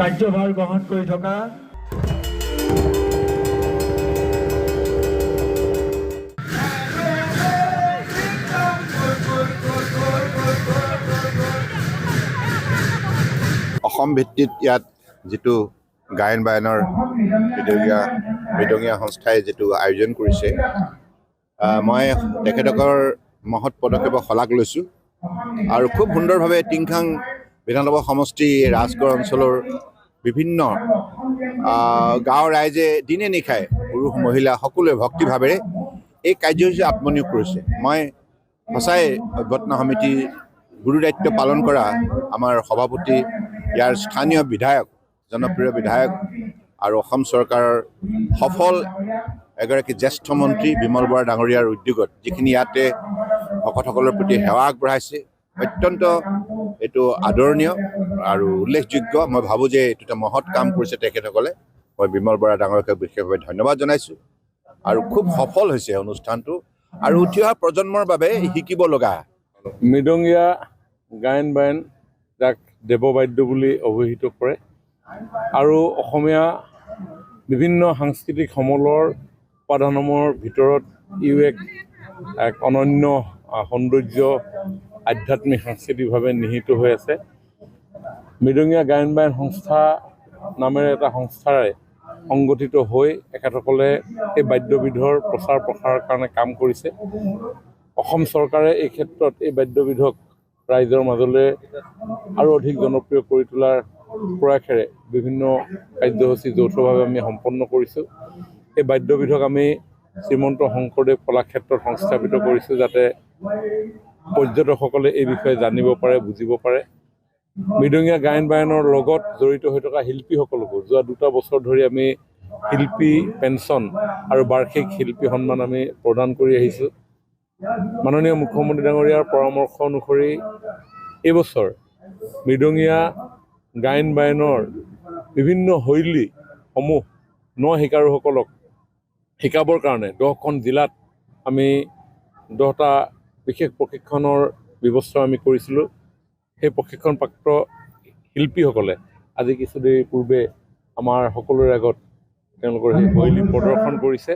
কাৰ্যভাৰ গ্ৰহণ কৰি থকা অসম ভিত্তিত ইয়াত যেটো গায়ন বায়নৰ মৃদঙীয়া সংস্থাই যেটো আয়োজন কৰিছে মই তেখেতকৰ মহৎ পদক্ষেপক শলাগ লৈছো আৰু খুব সুন্দৰভাৱে টিংখাং বিধানসভা সমষ্টি ৰাজগড় অঞ্চলৰ বিভিন্ন গাঁৱৰ ৰাইজে দিনে নিশাই পুৰুষ মহিলা সকলোৱে ভক্তিভাৱেৰে এই কাৰ্যসূচী আত্মনিয়োগ কৰিছে মই সঁচাই অভ্যৰ্থনা সমিতি গুৰু দায়িত্ব পালন কৰা আমাৰ সভাপতি ইয়াৰ স্থানীয় বিধায়ক জনপ্ৰিয় বিধায়ক আৰু অসম চৰকাৰৰ সফল এগৰাকী জ্যেষ্ঠ মন্ত্ৰী বিমল বৰা ডাঙৰীয়াৰ উদ্যোগত যিখিনি ইয়াতে ভকতসকলৰ প্ৰতি সেৱা আগবঢ়াইছে অত্যন্ত এইটো আদৰণীয় আৰু উল্লেখযোগ্য মই ভাবোঁ যে এইটো এটা মহৎ কাম কৰিছে তেখেতসকলে মই বিমল বৰা ডাঙৰীয়াক বিশেষভাৱে ধন্যবাদ জনাইছোঁ আৰু খুব সফল হৈছে অনুষ্ঠানটো আৰু উঠি অহা প্ৰজন্মৰ বাবে শিকিব লগা মৃদঙীয়া গায়ন বায়ন যাক দেৱবাদ্য বুলি অভিহিত কৰে আৰু অসমীয়া বিভিন্ন সাংস্কৃতিক সমলৰ উপাদানসমূহৰ ভিতৰত ইও এক অনন্য সৌন্দৰ্য আধ্যাত্মিক সাংস্কৃতিকভাৱে নিহিত হৈ আছে মৃদঙীয়া গায়ন বায়ন সংস্থা নামেৰে এটা সংস্থাৰে সংগঠিত হৈ এখেতসকলে এই বাদ্যবিধৰ প্ৰচাৰ প্ৰসাৰৰ কাৰণে কাম কৰিছে অসম চৰকাৰে এই ক্ষেত্ৰত এই বাদ্যবিধক ৰাইজৰ মাজলৈ আৰু অধিক জনপ্ৰিয় কৰি তোলাৰ প্ৰয়াসেৰে বিভিন্ন কাৰ্যসূচী যৌথভাৱে আমি সম্পন্ন কৰিছোঁ এই বাদ্যবিধক আমি শ্ৰীমন্ত শংকৰদেৱ কলাক্ষেত্ৰত সংস্থাপিত কৰিছোঁ যাতে পৰ্যটকসকলে এই বিষয়ে জানিব পাৰে বুজিব পাৰে মৃদঙীয়া গায়ন বায়নৰ লগত জড়িত হৈ থকা শিল্পীসকলকো যোৱা 2 বছৰ ধৰি আমি শিল্পী পেঞ্চন আৰু বাৰ্ষিক শিল্পী সন্মান আমি প্ৰদান কৰি আহিছোঁ মাননীয় মুখ্যমন্ত্ৰী ডাঙৰীয়াৰ পৰামৰ্শ অনুসৰি এইবছৰ মৃদঙীয়া গায়ন বায়নৰ বিভিন্ন শৈলীসমূহ শিকাৰুসকলক শিকাবৰ কাৰণে 10খন জিলাত আমি 10টা বিশেষ প্ৰশিক্ষণৰ ব্যৱস্থা আমি কৰিছিলোঁ সেই প্ৰশিক্ষণপ্ৰাপ্ত শিল্পীসকলে আজি কিছু দেৰি পূৰ্বে আমাৰ সকলোৰে আগত তেওঁলোকৰ সেই শৈলী প্ৰদৰ্শন কৰিছে